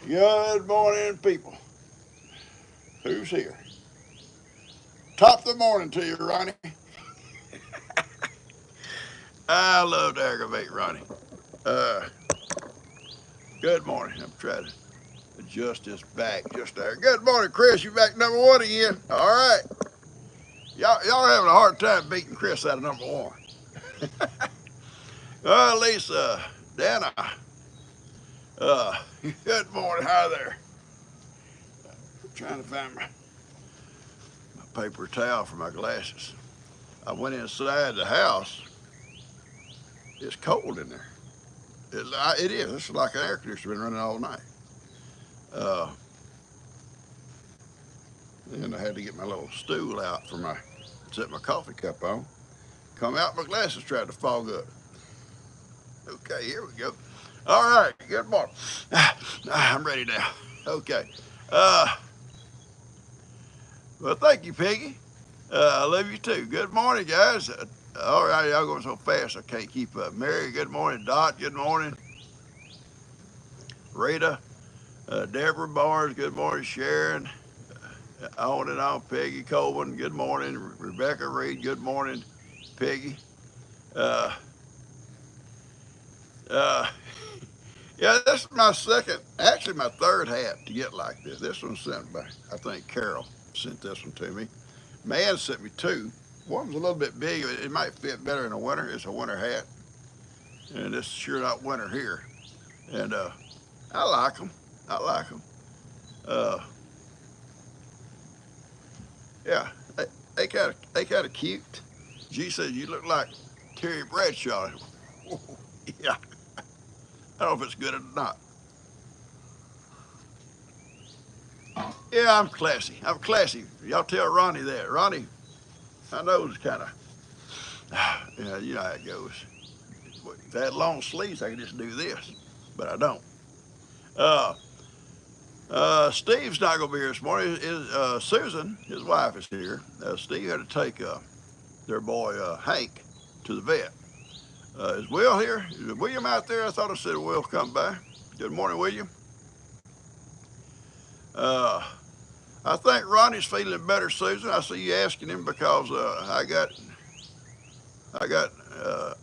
Good morning, people. Who's here? Top of the morning to you, Ronnie. I love to aggravate Ronnie. Uh, Good morning. I'm trying to adjust this back just there. Good morning, Chris. You back number one again. All right. Y'all having a hard time beating Chris out of number one. Lisa, Dana. Uh, Good morning. Hi there. I'm trying to find my paper towel for my glasses. I went inside the house. It's cold in there. It is. It's like an air conditioner been running all night. Uh, and I had to get my little stool out for my set my coffee cup on. Come out, my glasses tried to fog up. Okay, here we go. All right, good morning. I'm ready now. Okay. Uh, well, thank you, Peggy. I love you too. Good morning, guys. All right, y'all going so fast I can't keep up. Mary, good morning. Dot, good morning. Rita, Deborah Barnes, good morning. Sharon, on and on. Peggy Colvin, good morning. Rebecca Reed, good morning. Peggy. Uh, uh, yeah, this is my second, actually my third hat to get like this. This one's sent by, I think Carol sent this one to me. Man sent me two. One's a little bit big. It might fit better in the winter. It's a winter hat. And it's sure not winter here. And I like them. I like them. Uh, yeah, they kind of cute. G said you look like Terry Bradshaw. Yeah, I don't know if it's good or not. Yeah, I'm classy. I'm classy. Y'all tell Ronnie that. Ronnie, I know it's kind of, yeah, you know how it goes. If I had long sleeves, I could just do this, but I don't. Uh, Steve's not going to be here this morning. Susan, his wife, is here. Steve had to take their boy Hank to the vet. Is Will here? Is William out there? I thought I said Will come by. Good morning, William. Uh, I think Ronnie's feeling better, Susan. I see you asking him because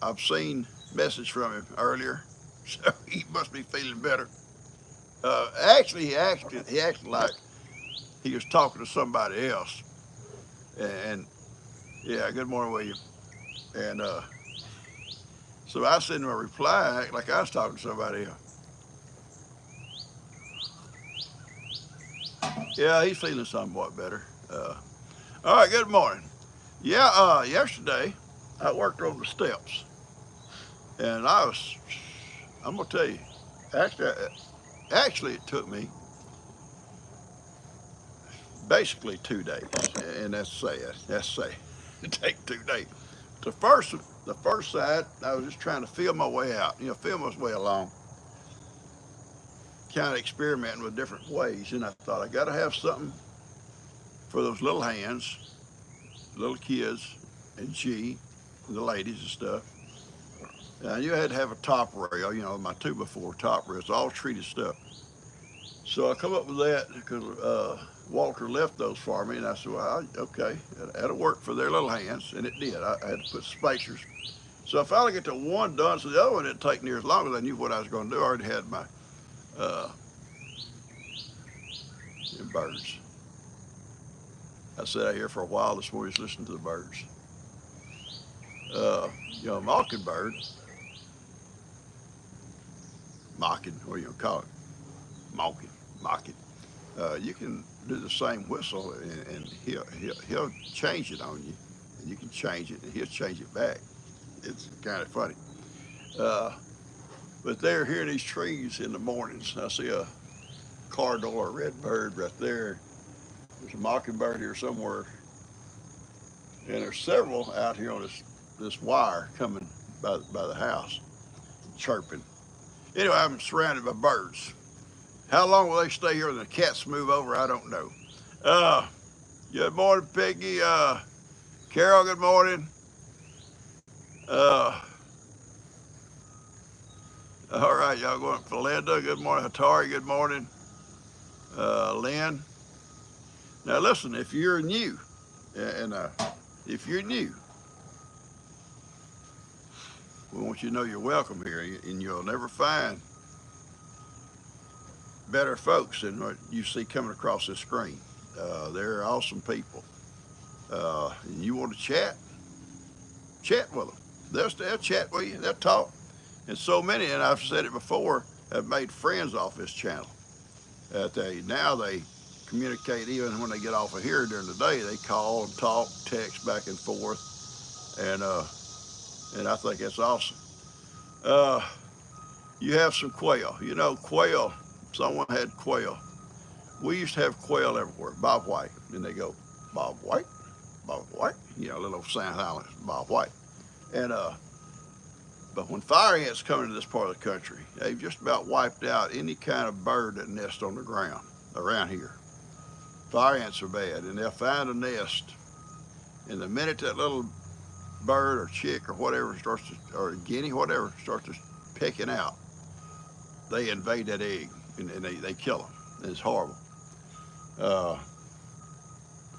I've seen message from him earlier, so he must be feeling better. Actually, he acted like he was talking to somebody else, and yeah, good morning, William. And so I sent him a reply, act like I was talking to somebody else. Yeah, he's feeling somewhat better. All right, good morning. Yeah, yesterday I worked on the steps, and I'm gonna tell you, actually, actually it took me basically 2 days, and that's sad. That's sad. It take 2 days. The first, the first side, I was just trying to feel my way out. Feel my way along, kind of experimenting with different ways. And I thought I got to have something for those little hands, little kids, and the ladies and stuff. You had to have a top rail, my 2x4 top rails, all treated stuff. So I come up with that because Walter left those for me, and I said, well, okay, that'll work for their little hands, and it did. I had to put spacers. So I finally get to one done, so the other one didn't take near as long as I knew what I was going to do. I already had my uh, birds. I sat out here for a while this morning just listening to the birds. Mockingbird, mocking, what do you call it? Mocking, mocking. You can do the same whistle, and he'll change it on you, and you can change it, and he'll change it back. It's kind of funny. Uh, but they're here in these trees in the mornings. I see a cardinal or a red bird right there. There's a mockingbird here somewhere, and there's several out here on this wire coming by the house, chirping. Anyway, I'm surrounded by birds. How long will they stay here when the cats move over? I don't know. Uh, Good morning, Peggy. Carol, good morning. Uh, all right, y'all going. Belinda, good morning. Hatari, good morning. Lynn. Now listen, if you're new, and if you're new, we want you to know you're welcome here, and you'll never find better folks than what you see coming across this screen. They're awesome people. And you want to chat with them. They'll chat with you. They'll talk. And so many, and I've said it before, have made friends off this channel. Now they communicate even when they get off of here during the day. They call and talk, text back and forth, and I think that's awesome. Uh, you have some quail. You know, quail. Someone had quail. We used to have quail everywhere. Bob White, and they go, Bob White, Bob White. You know, little Sand Islands, Bob White, and But when fire ants come into this part of the country, they've just about wiped out any kind of bird that nests on the ground around here. Fire ants are bad, and they'll find a nest, and the minute that little bird or chick or whatever or guinea, whatever, starts to pecking out, they invade that egg, and they kill them. And it's horrible. Uh,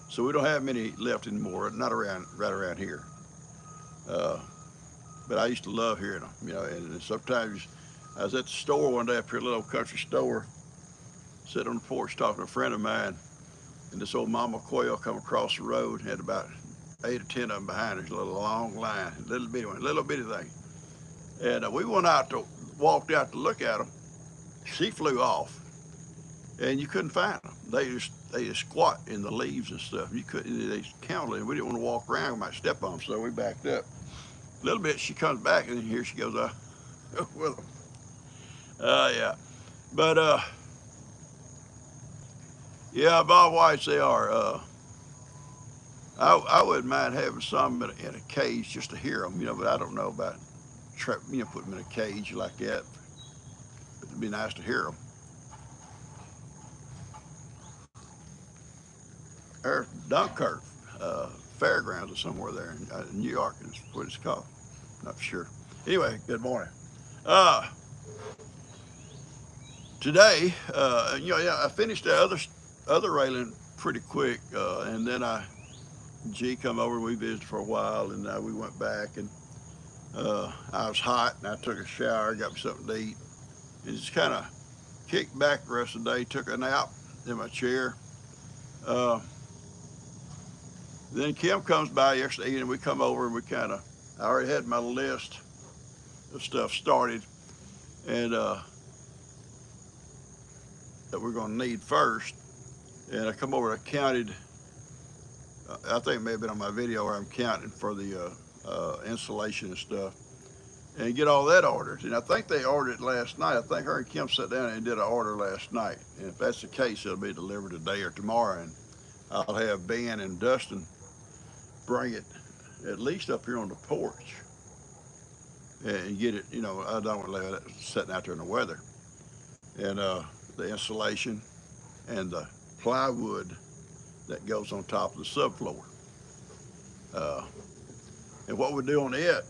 so we don't have many left anymore, not right around here. Uh, but I used to love hearing them, you know. And sometimes I was at the store one day up here, a little country store, sitting on the porch talking to a friend of mine, and this old mama quail come across the road, had about 8 or 10 of them behind her, a little long line, little bitty thing. And we walked out to look at them. She flew off, and you couldn't find them. They just squat in the leaves and stuff. You couldn't. They counted them. We didn't want to walk around. We might step on them, so we backed up. A little bit, she comes back, and here she goes with them. Yeah. But yeah, Bob Whites, they are. I wouldn't mind having some in a cage just to hear them, you know. But I don't know about put them in a cage like that. But it'd be nice to hear them. There's Dunkirk Fairgrounds or somewhere there in New York is what it's called. Not for sure. Anyway, good morning. Uh, Today, yeah, I finished the other railing pretty quick, and then G come over. We visited for a while, and we went back, and I was hot, and I took a shower, got me something to eat, and just kind of kicked back the rest of the day. Took a nap in my chair. Uh, Then Kim comes by yesterday evening. We come over and I already had my list of stuff started, and that we're going to need first. And I come over, I counted, I think it may have been on my video where I'm counting for the insulation and stuff, and get all that ordered. And I think they ordered it last night. I think her and Kim sat down and did an order last night. And if that's the case, it'll be delivered today or tomorrow. And I'll have Ben and Dustin bring it at least up here on the porch and get it, you know. I don't want to let it sitting out there in the weather. And the insulation and the plywood that goes on top of the subfloor. And what we do on that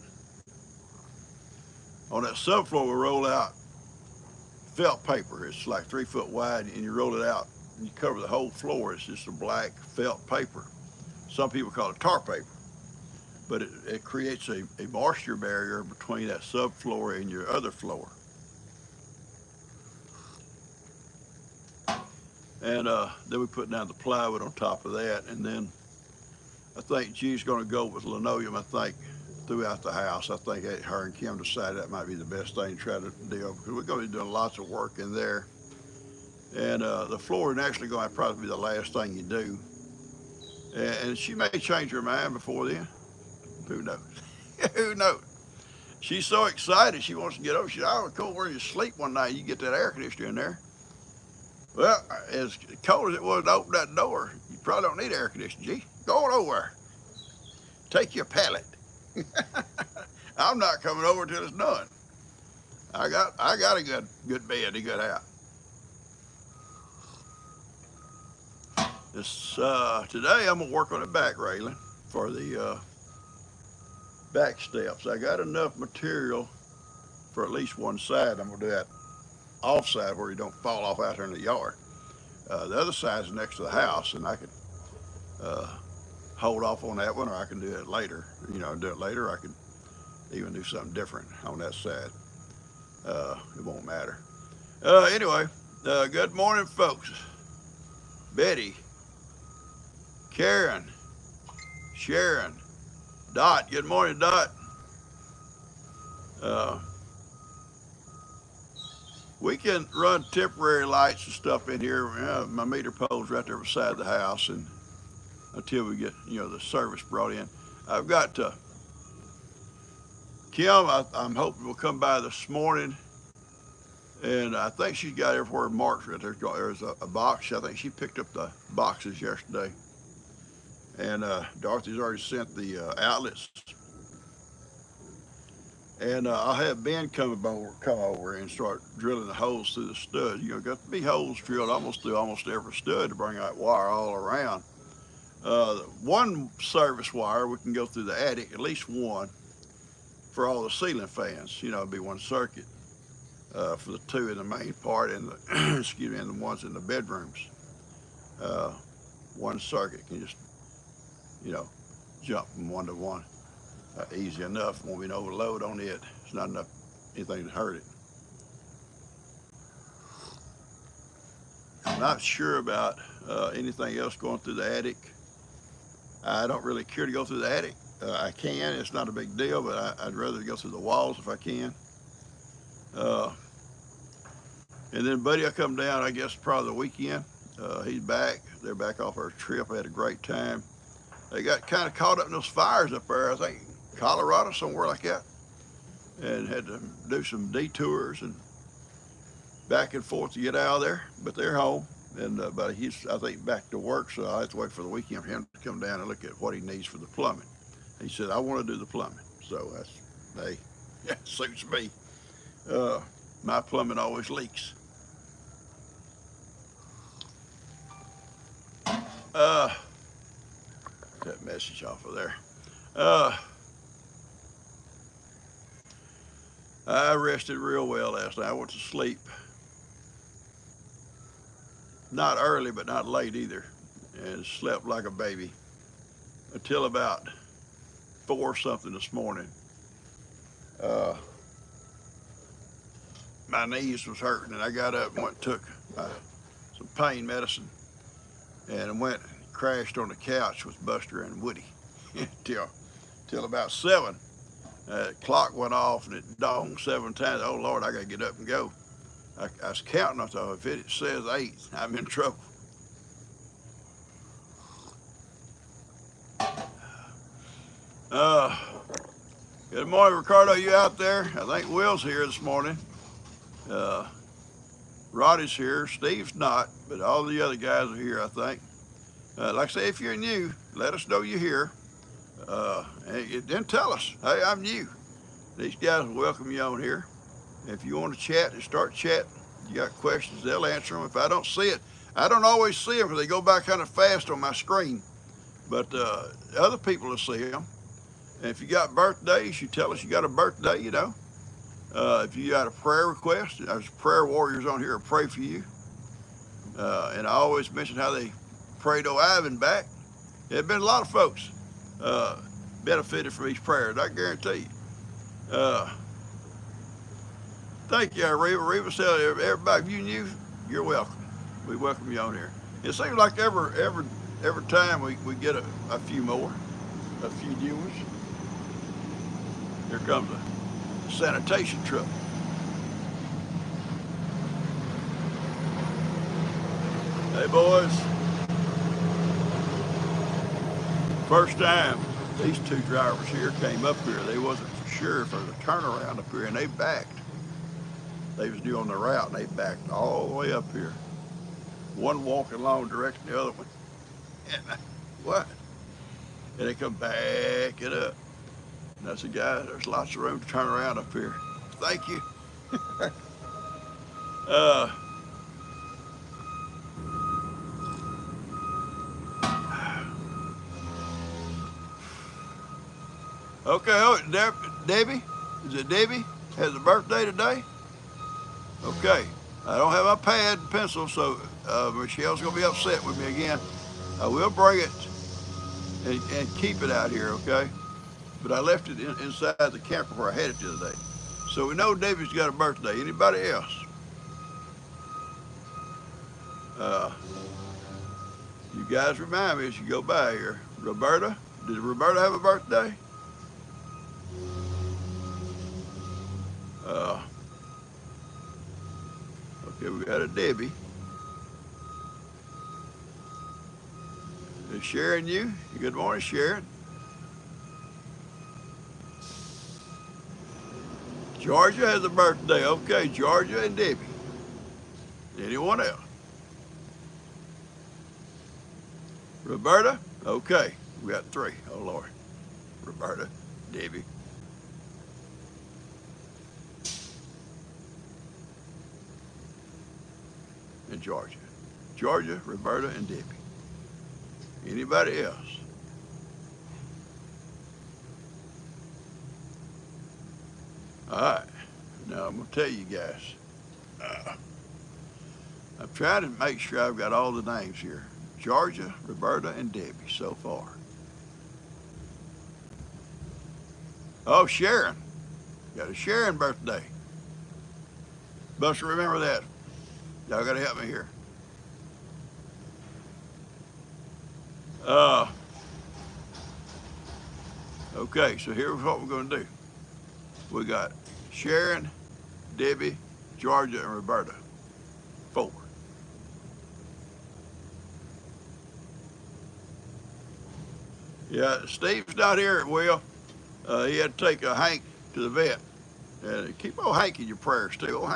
subfloor, we roll out felt paper. It's like 3 foot wide, and you roll it out and you cover the whole floor. It's just a black felt paper. Some people call it tar paper, but it creates a moisture barrier between that subfloor and your other floor. And then we put down the plywood on top of that, and then I think G's going to go with linoleum, I think, throughout the house. I think her and Kim decided that might be the best thing to try to do, because we're going to be doing lots of work in there. And the floor is actually going to probably be the last thing you do. And she may change her mind before then. Who knows? Who knows? She's so excited. She wants to get over. She said, "Oh, cool, where you sleep one night, you get that air conditioner in there." Well, as cold as it was to open that door, you probably don't need air conditioning, G. Go on over. Take your pallet. I'm not coming over till it's done. I got a good bed, a good house. Today I'm gonna work on the back railing for the back steps. I got enough material for at least one side. I'm gonna do that off side where you don't fall off out there in the yard. The other side's next to the house, and I could uh, hold off on that one, or I can do it later. Do it later. I could even do something different on that side. It won't matter. Anyway, good morning, folks. Betty, Karen, Sharon, Dot. Good morning, Dot. Uh, we can run temporary lights and stuff in here. My meter pole's right there beside the house, and until we get the service brought in, I've got Kim. I'm hoping will come by this morning, and I think she's got everywhere marked right there. There's a box. I think she picked up the boxes yesterday, and Dorothy's already sent the outlets. And I'll have Ben come over and start drilling the holes through the stud. Got to be holes drilled almost through almost every stud to bring that wire all around. One service wire we can go through the attic, at least one, for all the ceiling fans. It'd be one circuit for the two in the main part and the excuse me, and the ones in the bedrooms. One circuit can just jump from one to one. Easy enough. Won't be no overload on it. It's not enough anything to hurt it. I'm not sure about anything else going through the attic. I don't really care to go through the attic. I can. It's not a big deal, but I'd rather go through the walls if I can. And then Buddy will come down, I guess, probably the weekend. He's back. They're back off our trip. I had a great time. They got kind of caught up in those fires up there, I think, Colorado, somewhere like that, and had to do some detours and back and forth to get out of there. But they're home, and but he's, I think, back to work, so I have to wait for the weekend for him to come down and look at what he needs for the plumbing. He said, I want to do the plumbing, so that suits me. My plumbing always leaks. That message off of there. I rested real well last night. I went to sleep. Not early, but not late either. And slept like a baby until about 4 something this morning. My knees was hurting, and I got up and went and took some pain medicine, and went and crashed on the couch with Buster and Woody till about 7. Clock went off, and it donged 7 times. Oh Lord, I gotta get up and go. I was counting. I thought, if it says 8, I'm in trouble. Good morning, Ricardo. You out there? I think Will's here this morning. Roddy's here. Steve's not, but all the other guys are here, I think. Like I say, if you're new, let us know you're here. And then tell us, hey, I'm new. These guys will welcome you on here. If you want to chat and start chatting, you got questions, they'll answer them. If I don't see it, I don't always see them because they go by kind of fast on my screen. But other people will see them. And if you got birthdays, you tell us you got a birthday, If you got a prayer request, there's prayer warriors on here to pray for you. And I always mention how they prayed old Ivan back. There have been a lot of folks benefited from these prayers, I guarantee you. Thank you, Reva. Reva said, everybody, if you knew, you're welcome. We welcome you on here. It seems like every time we get a few more, a few new ones. Here comes a sanitation truck. Hey, boys. First time these two drivers here came up here, they wasn't sure for the turnaround up here, and they backed. They was due on the route, and they backed all the way up here. One walking along directing the other one. And what? And they come backing up. And I said, guys, there's lots of room to turn around up here. Thank you. Okay, Debbie, is it Debbie? Has a birthday today? Okay, I don't have my pad and pencil, so Michelle's gonna be upset with me again. I will bring it and keep it out here, okay? But I left it inside the camper where I had it the other day. So we know David's got a birthday. Anybody else? Uh, you guys remind me as you go by here. Roberta, did Roberta have a birthday? Uh, okay, we got a Debbie. Is Sharon you? Good morning, Sharon. Georgia has a birthday. Okay, Georgia and Debbie. Anyone else? Roberta? Okay, we got three. Oh, Lord. Roberta, Debbie, and Georgia. Georgia, Roberta, and Debbie. Anybody else? All right. Now I'm gonna tell you guys. Uh, I'm trying to make sure I've got all the names here. Georgia, Roberta, and Debbie so far. Oh, Sharon. Got a Sharon birthday. Buster, remember that. Y'all gotta help me here. Uh, okay, so here's what we're gonna do. We got Sharon, Debbie, Georgia, and Roberta. Four. Yeah, Steve's not here, Will. He had to take Hank to the vet. And keep old Hank in your prayers too. Old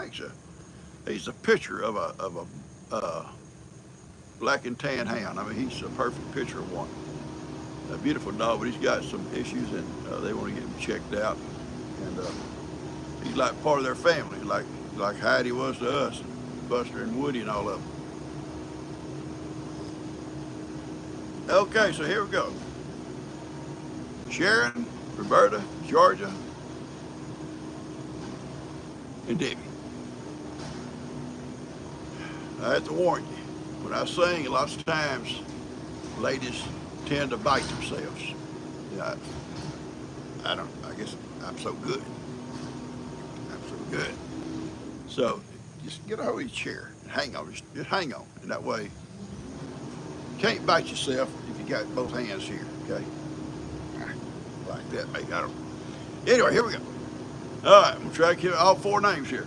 he's a picture of a black and tan hound. I mean, he's a perfect picture of one. A beautiful dog, but he's got some issues, and they want to get him checked out. And he's like part of their family, like Heidi was to us, and Buster and Woody and all of them. Okay, so here we go. Sharon, Roberta, Georgia, and Debbie. I have to warn you, when I sing, lots of times ladies tend to bite themselves. Yeah, I guess I'm so good. I'm so good. So just get a hold of your chair and hang on. Just hang on. And that way, you can't bite yourself if you got both hands here, okay? Like that, maybe. I don't know. Anyway, here we go. All right, I'm going to try to get all four names here.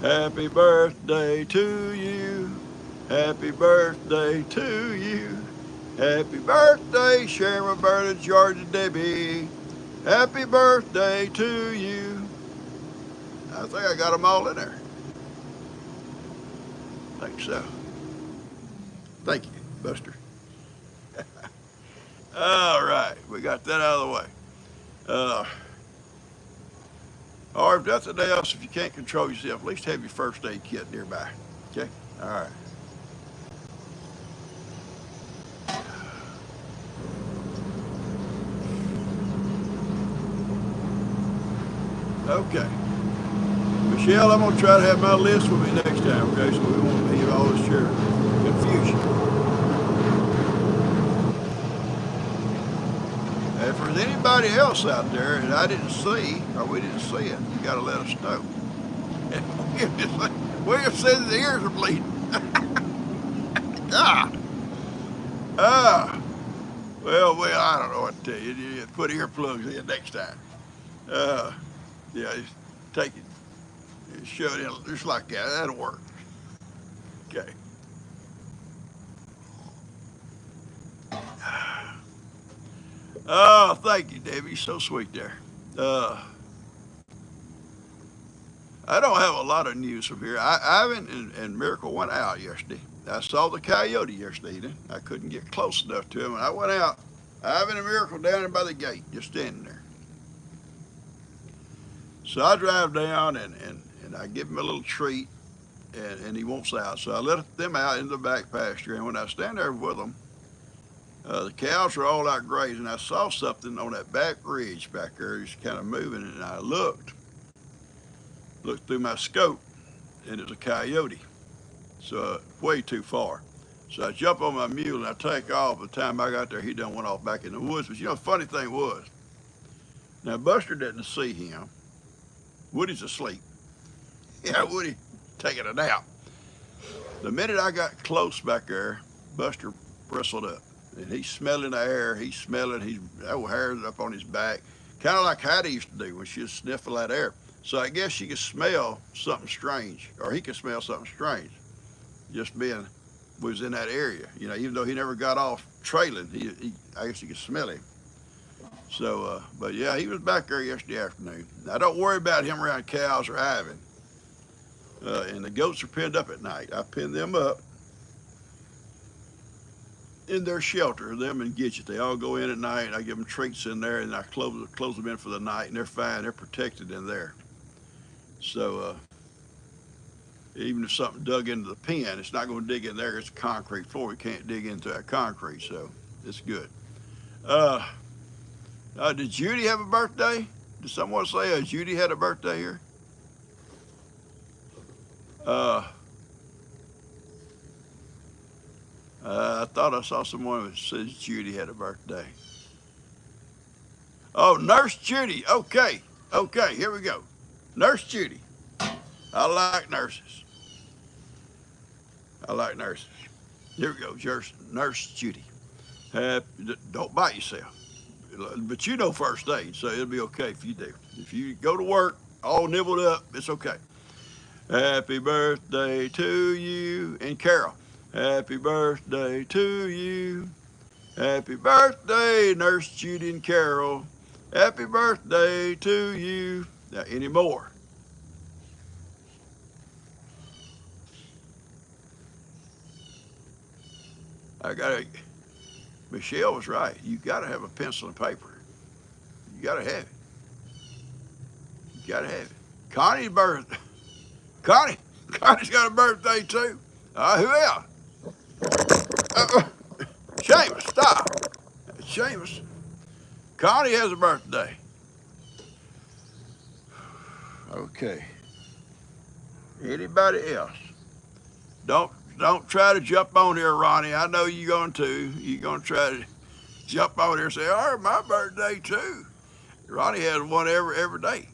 Happy birthday to you. Happy birthday to you. Happy birthday, Sharon, Roberta, Georgia, Debbie. Happy birthday to you. I think I got them all in there. I think so. Thank you, Buster. All right, we got that out of the way. Or if nothing else, if you can't control yourself, at least have your first aid kit nearby. Okay? All right. Okay. Michelle, I'm going to try to have my list with me next time, okay? So we won't leave all this share confusion. If there's anybody else out there that I didn't see, or we didn't see it, you got to let us know. William says the ears are bleeding. Ah. Well, I don't know what to tell you. You put earplugs in next time. Yeah, just take it, shove it in just like that. That'll work. Okay. Oh, thank you, Debbie. You're so sweet there. I don't have a lot of news from here. Ivan and Miracle went out yesterday. I saw the coyote yesterday evening. I couldn't get close enough to him, and I went out. Ivan and Miracle down there by the gate, just standing there. So I drive down and I give him a little treat, and he wants out. So I let them out in the back pasture, and when I stand there with them, the cows are all out grazing. I saw something on that back ridge back there, just kind of moving, and I looked through my scope, and it's a coyote. So way too far. So I jump on my mule and I take off. By the time I got there, he done went off back in the woods. But the funny thing was, now Buster didn't see him. Woody's asleep. Yeah, Woody taking a nap. The minute I got close back there, Buster bristled up. And he's smelling the air. He's smelling, his old hair's up on his back. Kind of like Hattie used to do when she was sniffing that air. So I guess she could smell something strange, or he could smell something strange, just being was in that area. Even though he never got off trailing, I guess he could smell him. So, but yeah, he was back there yesterday afternoon. Now, don't worry about him around cows or having. And the goats are pinned up at night. I pin them up in their shelter, them and Gidget. They all go in at night. I give them treats in there, and I close them in for the night, and they're fine. They're protected in there. So even if something dug into the pen, it's not going to dig in there. It's a concrete floor. We can't dig into that concrete, so it's good. Did Judy have a birthday? Did someone say Judy had a birthday here? I thought I saw someone that says Judy had a birthday. Oh, Nurse Judy. Okay, here we go. Nurse Judy. I like nurses. Here we go, Nurse Judy. Don't bite yourself. But you know first aid, so it'll be okay if you do. If you go to work all nibbled up, it's okay. Happy birthday to you. And Carol, happy birthday to you. Happy birthday, Nurse Judy and Carol. Happy birthday to you. Now, any more? Michelle was right. You got to have a pencil and paper. You got to have it. Connie's birthday. Connie's got a birthday too. Who else? Seamus, stop. Seamus. Connie has a birthday. Okay. Anybody else? Don't try to jump on here, Ronnie. I know you're going to. You're going to try to jump on here and say, "Oh, my birthday too." Ronnie has one every day.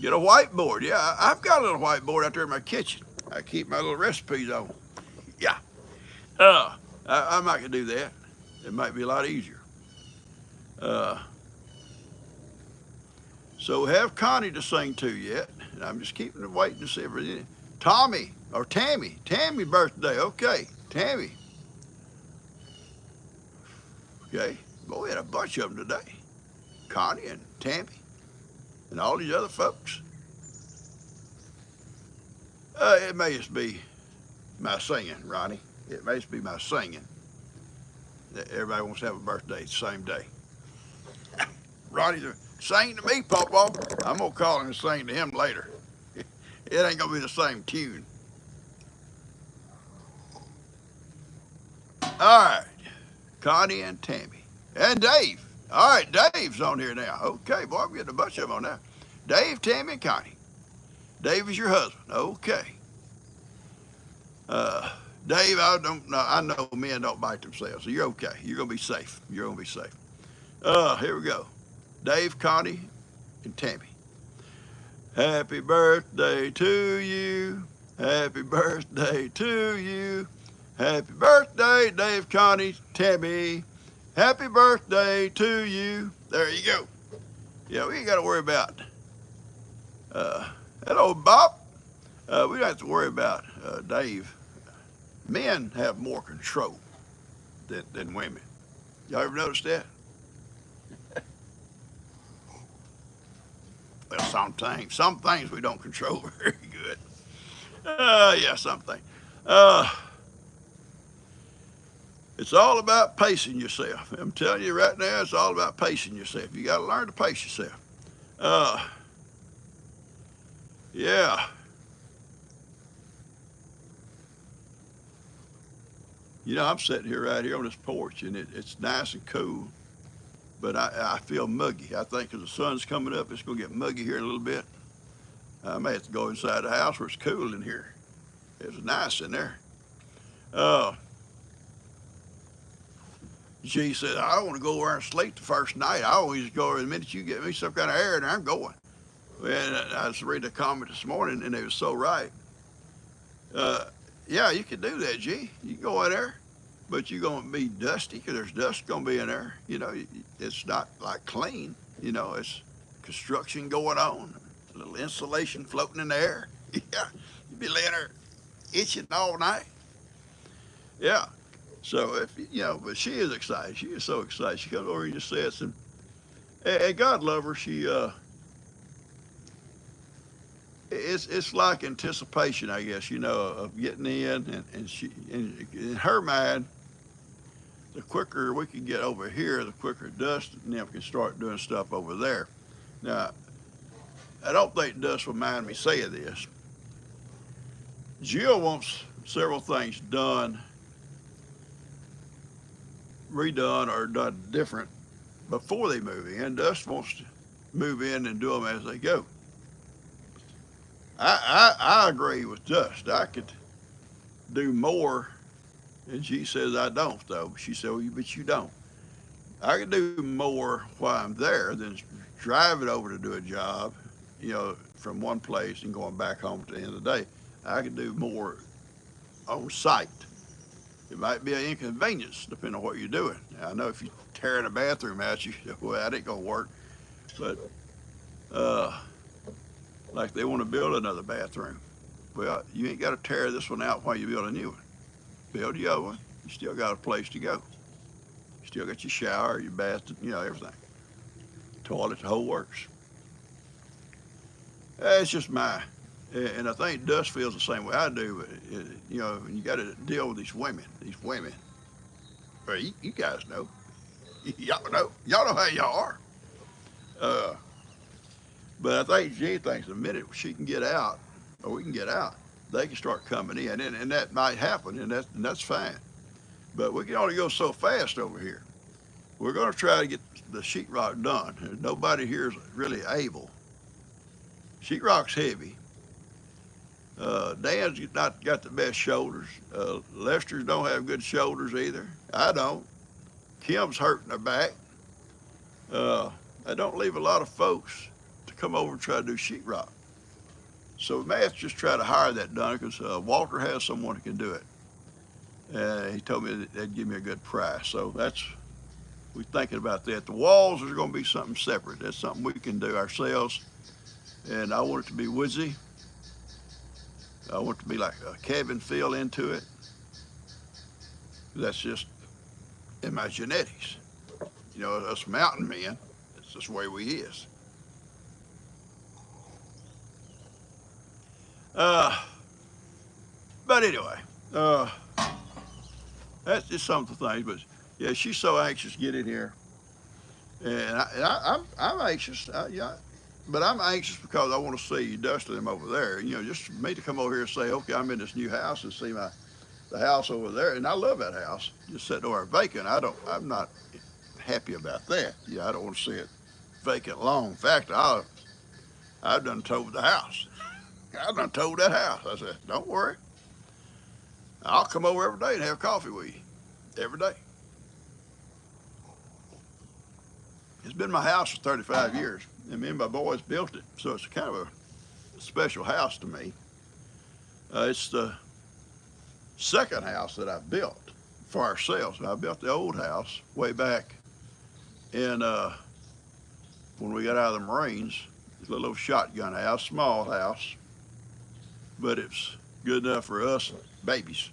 Get a whiteboard. Yeah, I've got a little whiteboard out there in my kitchen. I keep my little recipes on. Yeah. I might could do that. It might be a lot easier. So we have Connie to sing to yet. And I'm just keeping it waiting to see if there's any. Tammy birthday. Okay, Tammy. Okay. Boy, we had a bunch of them today. Connie and Tammy and all these other folks. It may just be my singing, Ronnie. It may just be my singing. That everybody wants to have a birthday the same day. Ronnie's sing to me, PawPaw. I'm going to call him and sing to him later. It ain't going to be the same tune. All right. Connie and Tammy. And Dave. All right, Dave's on here now. Okay, boy, I'm getting a bunch of them on now. Dave, Tammy, and Connie. Dave is your husband. Okay. Dave, I know men don't bite themselves, so you're okay. You're going to be safe. Here we go. Dave, Connie, and Tammy. Happy birthday to you. Happy birthday to you. Happy birthday, Dave, Connie, Tammy. Happy birthday to you. There you go. Yeah, we ain't got to worry about that old Bob. We don't have to worry about Dave. Men have more control than women. Y'all ever noticed that? Well, some things we don't control very good. Yeah, some things. It's all about pacing yourself. I'm telling you right now, it's all about pacing yourself. You got to learn to pace yourself. Yeah. I'm sitting here right here on this porch, and it's nice and cool. but I feel muggy. I think as the sun's coming up, it's going to get muggy here in a little bit. I may have to go inside the house where it's cool in here. It's nice in there. Uh, G said, I want to go over and sleep the first night. I always go, the minute you get me some kind of air in there, I'm going. And I was reading a comment this morning, and they were so right. Uh, yeah, you can do that, G. You can go in there, but you're going to be dusty because there's dust going to be in there. You know, it's not like clean. You know, it's construction going on, a little insulation floating in the air. Yeah, you'd be laying there itching all night. Yeah. So if you know, but she is excited. She is so excited. She comes over and just says, and God love her. It's like anticipation, I guess, you know, of getting in, and she in her mind, the quicker we can get over here, the quicker Dust and them can start doing stuff over there. Now, I don't think Dust will mind me saying this. Jill wants several things done, redone, or done different before they move in. Dust wants to move in and do them as they go. I agree with Dust. I could do more, and she says I don't, though. She said, well, but you don't. I could do more while I'm there than driving over to do a job, you know, from one place and going back home at the end of the day. I could do more on site. It might be an inconvenience depending on what you're doing. Now, I know if you're tearing a bathroom out, well, that ain't gonna work. But like they want to build another bathroom. Well, you ain't got to tear this one out while you build a new one. Build the other one. You still got a place to go. You still got your shower, your bath, you know, everything. Toilet, the whole works. It's just and I think Dust feels the same way I do. But you know, you got to deal with these women. These women. Well, you guys know. Y'all know how y'all are. Uh, but I think G thinks the minute she can get out, or we can get out, they can start coming in, and that might happen, and that's fine. But we can only go so fast over here. We're going to try to get the sheetrock done. Nobody here is really able. Sheetrock's heavy. Dan's not got the best shoulders. Lester's don't have good shoulders either. I don't. Kim's hurting her back. I don't leave a lot of folks to come over and try to do sheetrock. So we may have to just try to hire that done because Walter has someone who can do it. He told me that they'd give me a good price. So we're thinking about that. The walls are going to be something separate. That's something we can do ourselves. And I want it to be woodsy. I want it to be like a cabin feel into it. That's just in my genetics. You know, us mountain men, that's just the way we is. But anyway, that's just some of the things. But yeah, she's so anxious to get in here, and I'm anxious. Yeah, but I'm anxious because I want to see Dusty them over there. You know, just for me to come over here and say, okay, I'm in this new house and see the house over there, and I love that house. Just sitting over vacant. I'm not happy about that. Yeah, I don't want to see it vacant long. In fact, I've done told the house. I done told that house. I said, don't worry. I'll come over every day and have coffee with you. Every day. It's been my house for 35 years. And me and my boys built it. So it's kind of a special house to me. It's the second house that I built for ourselves. I built the old house way back in when we got out of the Marines. It's a little shotgun house, small house. But it's good enough for us babies.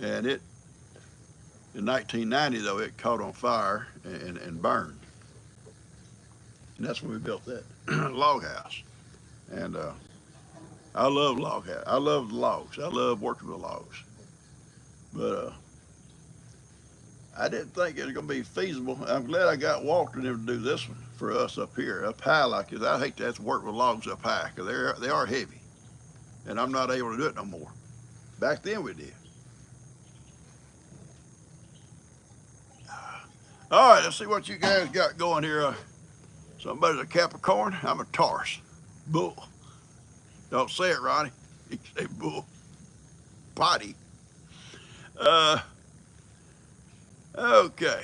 And in 1990 though, it caught on fire and burned. And that's when we built that log house. And I love log house. I love logs. I love working with logs. But I didn't think it was going to be feasible. I'm glad I got Walter and them to do this one for us up here, up high like this. I hate to have to work with logs up high because they are heavy. And I'm not able to do it no more. Back then we did. All right, let's see what you guys got going here. Somebody's a Capricorn. I'm a Taurus. Bull. Don't say it, Ronnie. You say bull. Potty. Uh, okay.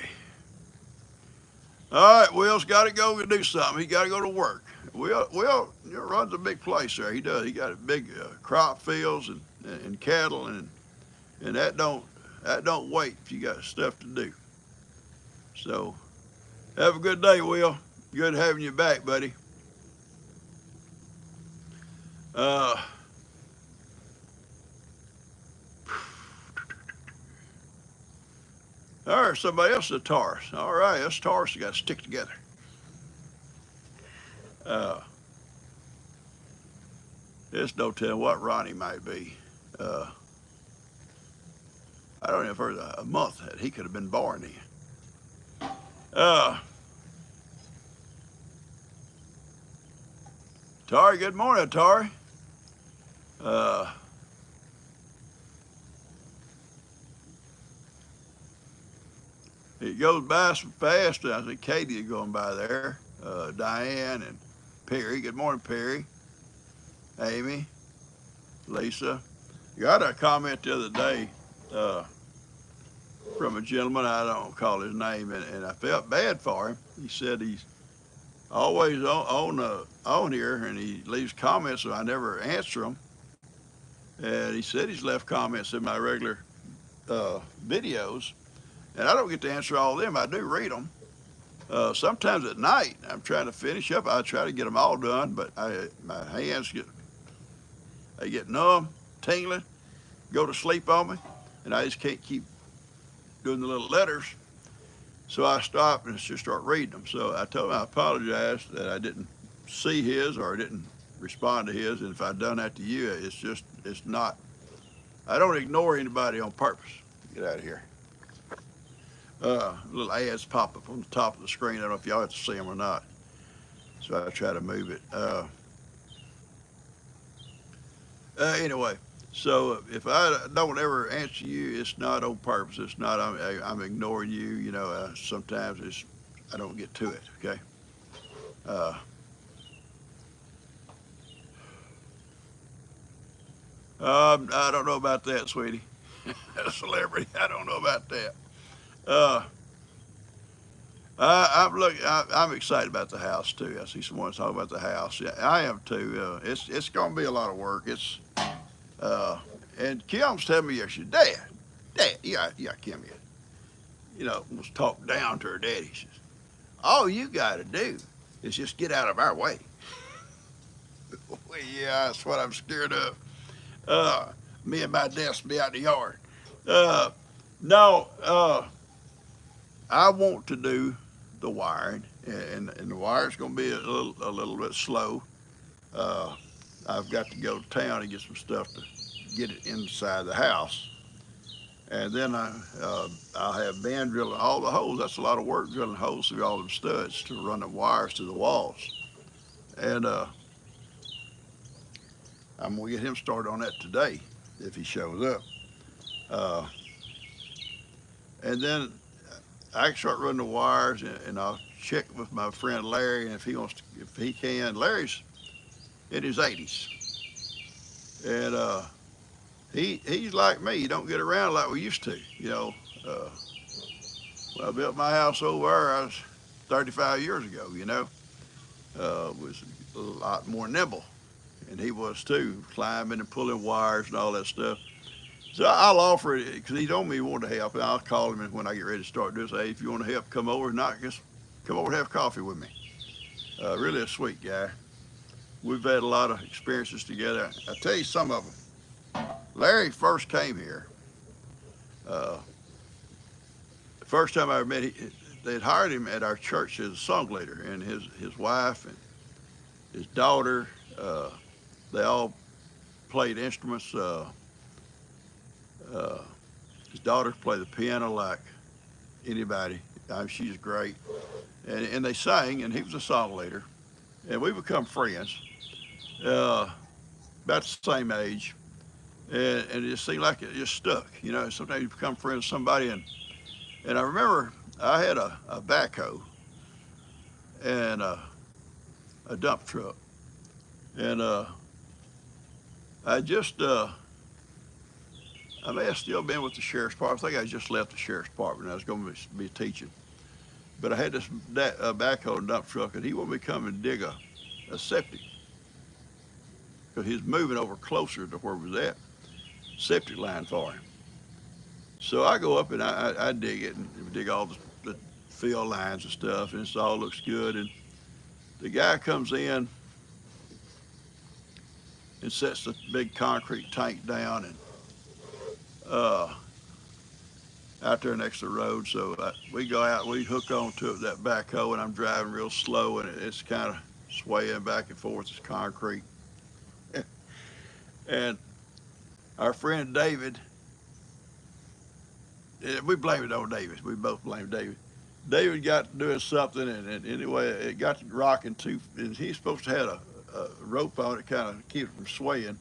All right, Will's got to go and do something. He got to go to work. Will runs a big place there. He does. He got a big crop fields and cattle, and that don't wait if you got stuff to do. So have a good day, Will. Good having you back, buddy. Uh, all right, somebody else is a Taurus. All right, us Taurus got to stick together. Uh, There's no telling what Ronnie might be. Uh, I don't know if there's a month that he could have been born in. Uh, Tari, good morning, Tari. Uh, it goes by so fast. I think Katie is going by there. Diane and Perry. Good morning, Perry. Amy, Lisa. Got a comment the other day uh, from a gentleman. I don't call his name, and I felt bad for him. He said he's always on here, and he leaves comments, so I never answer them. And he said he's left comments in my regular videos, and I don't get to answer all of them. I do read them. Sometimes at night, I'm trying to finish up. I try to get them all done, but my hands get numb, tingling, go to sleep on me, and I just can't keep doing the little letters. So I stopped and just start reading them. So I told him I apologized that I didn't see his or I didn't respond to his. And if I'd done that to you, it's not. I don't ignore anybody on purpose. Get out of here. Little ads pop up on the top of the screen. I don't know if y'all have to see them or not. So I try to move it. Anyway, so if I don't ever answer you, it's not on purpose. It's not I'm ignoring you. Sometimes I don't get to it. Okay. Uh, I don't know about that, sweetie. A celebrity. I don't know about that. Uh, I'm excited about the house too. I see someone talking about the house. Yeah, I am too. It's going to be a lot of work. Uh, and Kim's telling me yesterday, Dad, yeah, Kim, was talk down to her daddy. She says, all you got to do is just get out of our way. Well, yeah, that's what I'm scared of. Uh, Me and my desk be out in the yard. Uh, no, I want to do the wiring, and the wire's going to be a little bit slow. Uh, I've got to go to town and get some stuff to get it inside the house, and then I'll have Ben drilling all the holes. That's a lot of work, drilling holes through all them studs to run the wires to the walls. And I'm gonna get him started on that today if he shows up. Uh, and then I can start running the wires, and I'll check with my friend Larry, and if he can. Larry's in his 80s, and he's like me. He don't get around like we used to. When I built my house over there, I was 35 years ago. Was a lot more nimble, and he was too, climbing and pulling wires and all that stuff. So I'll offer it because he told me he wanted to help, and I'll call him when I get ready to start doing. Say, hey, if you want to help, come over. Not just come over and have coffee with me. Really a sweet guy. We've had a lot of experiences together. I'll tell you some of them. Larry first came here. Uh, the first time I ever met, they'd hired him at our church as a song leader, and his wife and his daughter, they all played instruments. His daughters play the piano like anybody. She's great, and they sang, and he was a song leader, and we become friends. About the same age, and it just seemed like it just stuck. Sometimes you become friends with somebody, and I remember I had a backhoe and a dump truck, and I just I may have still been with the sheriff's department. I think I just left the sheriff's department. I was going to be teaching, but I had this backhoe and dump truck, and he wanted me to come and dig a septic because he was moving over closer to where we was at, septic line for him. So I go up and I dig it and dig all the field lines and stuff, and it all looks good. And the guy comes in and sets the big concrete tank down and uh, out there next to the road. So we go out, we hook onto it, that backhoe, and I'm driving real slow, and it's kind of swaying back and forth. It's concrete, and our friend David, we blame it on David. We both blame David. David got doing something, and anyway, it got to rocking too. And he's supposed to have a rope on it, kind of keep it from swaying.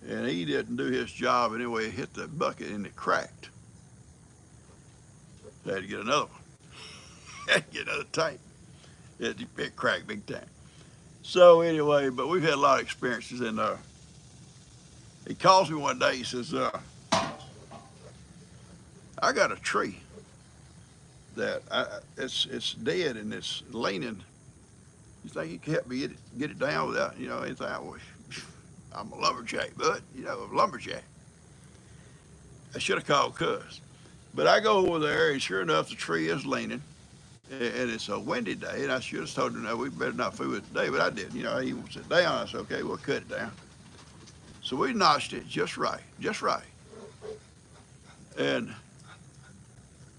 And he didn't do his job anyway. It hit the bucket and it cracked. So I had to get another one. Had to get another tank. It cracked big time. So anyway, but we've had a lot of experiences, and he calls me one day. He says, "I got a tree that it's dead and it's leaning. You think you can help me get it down without anything?" I'm a lumberjack, bud. A lumberjack. I should have called Cuz. But I go over there, and sure enough, the tree is leaning, and it's a windy day, and I should have told him, "No, we better not fool it today," but I did. He wants it down. I said, "Okay, we'll cut it down." So we notched it just right, just right. And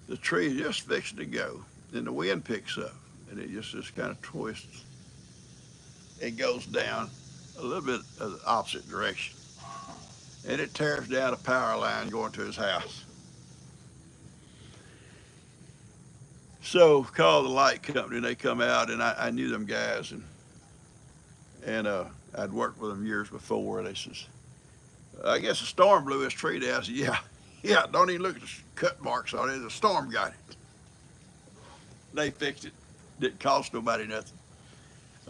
the tree is just fixing to go, and the wind picks up, and it just kind of twists. It goes down a little bit of the opposite direction, and it tears down a power line going to his house. So called the light company, and they come out, and I knew them guys, and I'd worked with them years before. And they says, "I guess a storm blew his tree down." I said, "Yeah, yeah. Don't even look at the cut marks on it. The storm got it." They fixed it. Didn't cost nobody nothing.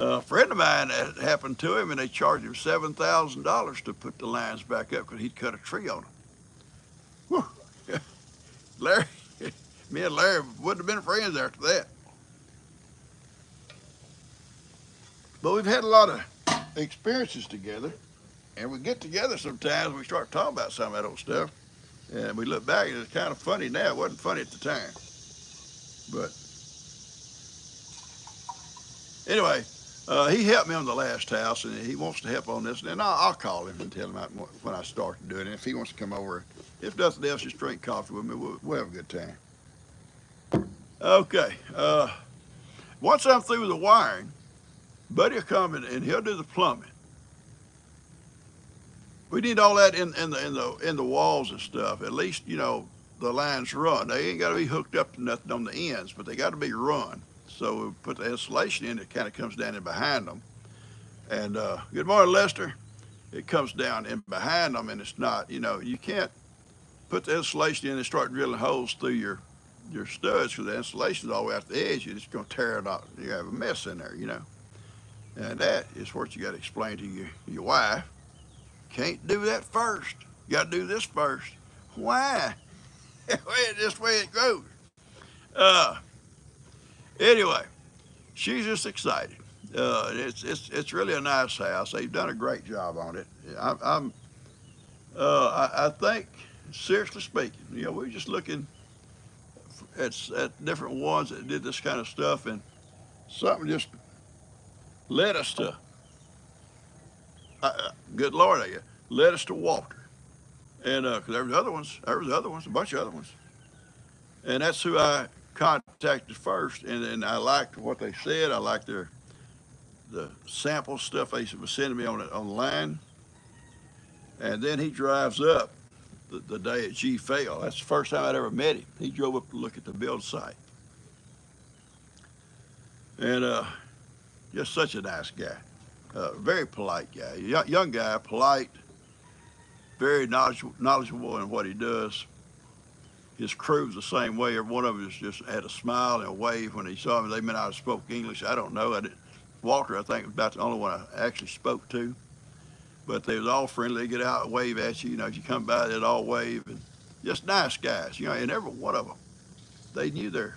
A friend of mine, that happened to him, and they charged him $7,000 to put the lines back up because he'd cut a tree on them. Whew. Larry, me and Larry wouldn't have been friends after that. But we've had a lot of experiences together, and we get together sometimes. We start talking about some of that old stuff, and we look back, and it's kind of funny now. It wasn't funny at the time, but anyway. He helped me on the last house, and he wants to help on this. And I'll call him and tell him when I start doing it. If he wants to come over, if nothing else, just drink coffee with me. We'll have a good time. Okay. Once I'm through with the wiring, Buddy will come and he'll do the plumbing. We need all that in the walls and stuff. At least the lines run. They ain't got to be hooked up to nothing on the ends, but they got to be run. So we put the insulation in. It kind of comes down in behind them. And good morning, Lester. It comes down in behind them, and it's not. You can't put the insulation in and start drilling holes through your studs because the insulation's all the way out the edge. You're just going to tear it out. You have a mess in there. And that is what you got to explain to your wife. Can't do that first. You got to do this first. Why? Just the way it goes. Anyway, she's just excited. It's really a nice house. They've done a great job on it. I think, seriously speaking, we're just looking at different ones that did this kind of stuff, and something just led us to, good Lord, I guess, led us to Walter. And because there was other ones, a bunch of other ones. And that's who I contacted first, and I liked what they said. I liked the sample stuff they were sending me online. And then he drives up the day at G Fail. That's the first time I'd ever met him. He drove up to look at the build site. And just such a nice guy. Very polite guy. Young guy, polite, very knowledgeable in what he does. his crew was the same way. Every one of them just had a smile and a wave when he saw me. They may not have spoke English. I don't know. I didn't, Walter, I think, was about the only one I actually spoke to. But they was all friendly. They get out and wave at you. You know, as you come by, they'd all wave, and just nice guys. You know, and every one of them, they knew their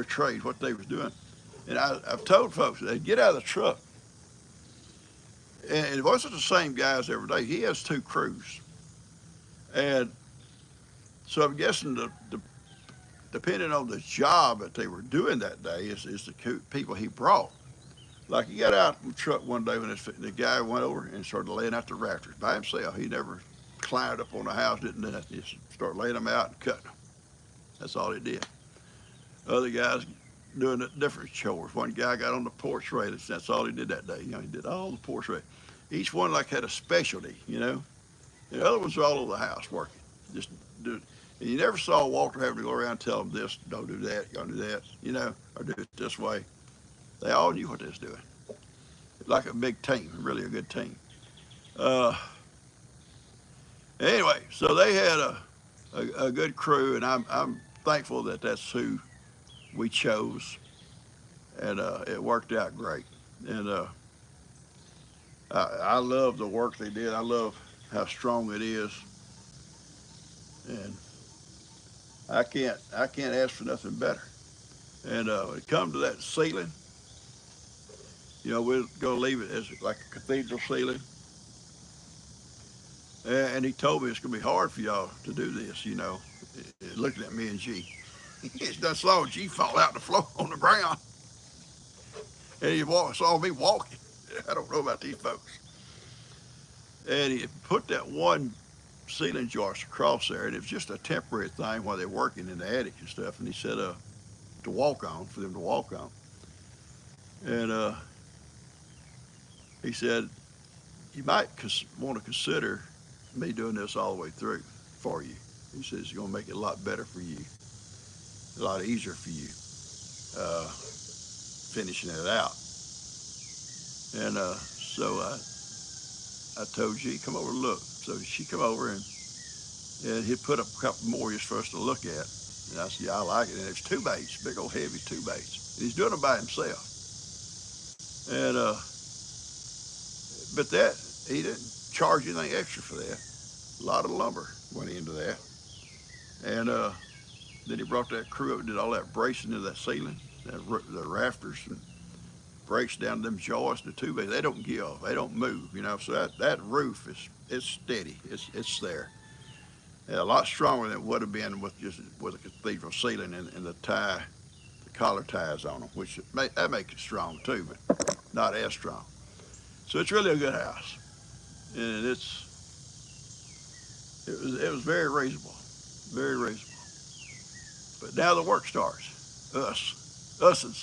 trade, what they was doing. And I've told folks they'd get out of the truck, and it wasn't the same guys every day. He has two crews, and so I'm guessing depending on the job that they were doing that day is the people he brought. Like he got out from the truck one day when the guy went over and started laying out the rafters by himself. He never climbed up on the house, didn't do nothing. Just start laying them out and cutting them. That's all he did. Other guys doing different chores. One guy got on the porch railings. That's all he did that day. You know, he did all the porch railings. Each one like had a specialty, you know. The other ones were all over the house working. Just do. And you never saw Walter having to go around and tell them this, don't do that, don't do that, you know, or do it this way. They all knew what they was doing. Like a big team, really a good team. Anyway, so they had a good crew, and I'm thankful that that's who we chose, and it worked out great. And I love the work they did. I love how strong it is, and I can't ask for nothing better. And when it comes to that ceiling, you know, we're going to leave it as like a cathedral ceiling. And he told me it's going to be hard for y'all to do this, you know, looking at me and G. I saw G fall out the floor on the ground. And he saw me walking. I don't know about these folks. And he put that one ceiling joist across there, and it was just a temporary thing while they're working in the attic and stuff. And he said, to walk on, for them to walk on. And he said, you might want to consider me doing this all the way through for you. He says it's going to make it a lot better for you, a lot easier for you, finishing it out. And so I told G, come over and look. So she come over, and he put up a couple more just for us to look at. And I said, yeah, I like it. And it's two baits, big old heavy two baits. And he's doing it by himself. And but that, he didn't charge anything extra for that. A lot of lumber went into that. And then he brought that crew up and did all that bracing into that ceiling, the rafters, and breaks down them joists, the two bays. They don't give, they don't move, you know. So that roof it's steady, it's there. Yeah, a lot stronger than it would have been with a cathedral ceiling and the collar ties on them, which that makes it strong too, but not as strong. So it's really a good house, and it was very reasonable, very reasonable. But now the work starts, us's.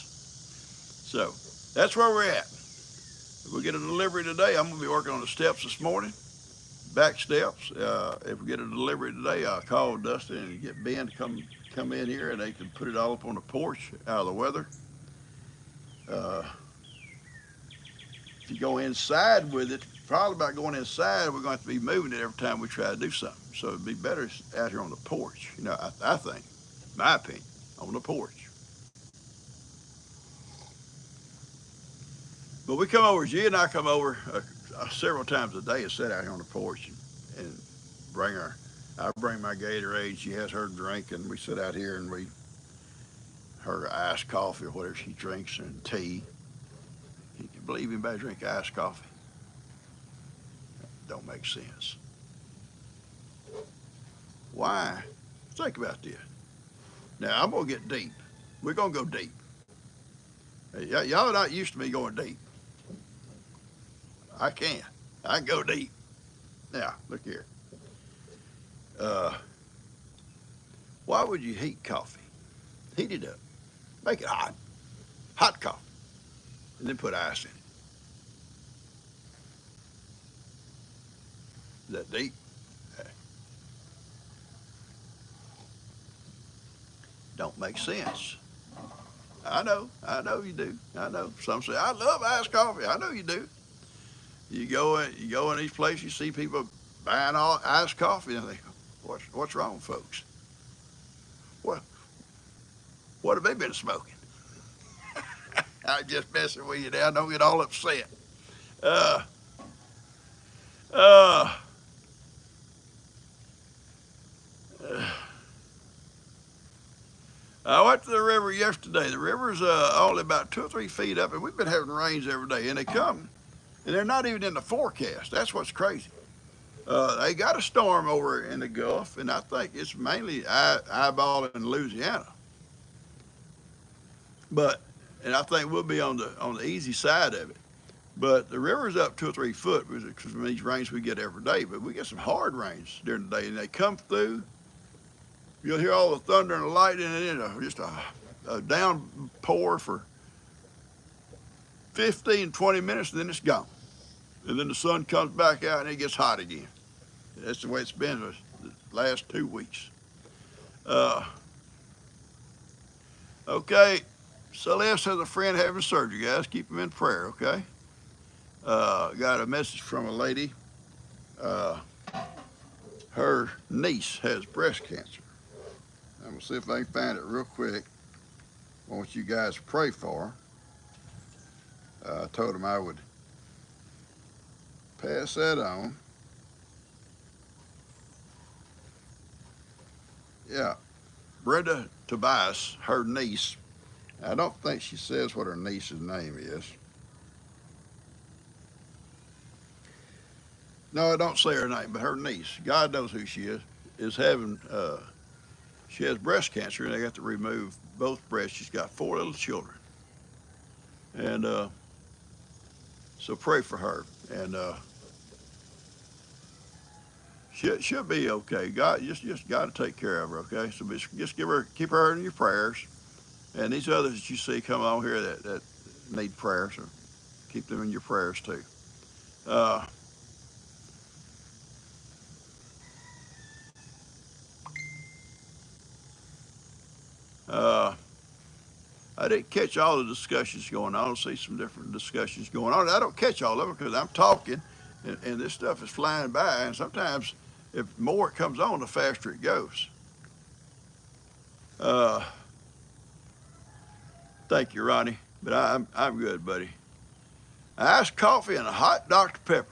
So that's where we're at. If we get a delivery today, I'm going to be working on the steps this morning, back steps. If we get a delivery today, I'll call Dustin and get Ben to come in here, and they can put it all up on the porch out of the weather. If you go inside with it, probably about going inside, we're going to have to be moving it every time we try to do something. So it'd be better out here on the porch, you know, I think, my opinion, on the porch. But we come over, G and I come over several times a day and sit out here on the porch and I bring my Gatorade, she has her drink, and we sit out here and her iced coffee or whatever she drinks, and tea. You can believe anybody drink iced coffee? Don't make sense. Why? Think about this. Now, I'm going to get deep. We're going to go deep. Y'all are not used to me going deep. I can go deep. Now, look here. Why would you heat coffee? Heat it up. Make it hot. Hot coffee. And then put ice in it. Is that deep? Don't make sense. I know you do. I know. Some say, I love iced coffee. I know you do. You go in these places, you see people buying all iced coffee, and they think, what's wrong, folks? What, what have they been smoking? I'm just messing with you now. Don't get all upset. Uh, uh, I went to the river yesterday. The river's only about 2 or 3 feet up, and we've been having rains every day, and they come, and they're not even in the forecast. That's what's crazy. They got a storm over in the Gulf, and I think it's mainly eyeballing Louisiana. But, and I think we'll be on the easy side of it. But the river's up 2 or 3 foot because from these rains we get every day. But we get some hard rains during the day, and they come through. You'll hear all the thunder and the lightning, and then just a downpour for 15, 20 minutes, and then it's gone. And then the sun comes back out, and it gets hot again. That's the way it's been the last 2 weeks. Okay, Celeste has a friend having surgery, guys. Keep him in prayer, okay? Got a message from a lady. Her niece has breast cancer. I'm going to see if I can find it real quick. I want you guys to pray for her. I told them I would pass that on. Yeah, Brenda Tobias, her niece. I don't think she says what her niece's name is. No, I don't say her name, but her niece, God knows who she is having, she has breast cancer, and they got to remove both breasts. She's got 4 little children. And so pray for her. And she'll be okay. God, just got to take care of her, okay? So just keep her in your prayers. And these others that you see come on here that need prayer, so keep them in your prayers too. I didn't catch all the discussions going on. I see some different discussions going on. I don't catch all of them because I'm talking, and this stuff is flying by. And sometimes, if more it comes on, the faster it goes. Thank you, Ronnie, but I'm good, buddy. Iced coffee and a hot Dr. Pepper.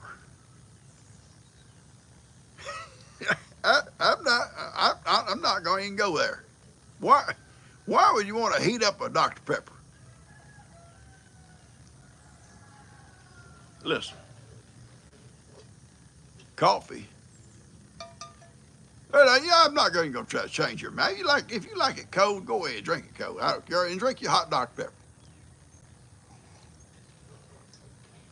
I'm not going to even go there. Why would you want to heat up a Dr. Pepper? Listen, coffee. Yeah, I'm not going to try to change your mind. If you like it cold, go ahead, drink it cold. I don't care, and drink your hot Dr. Pepper.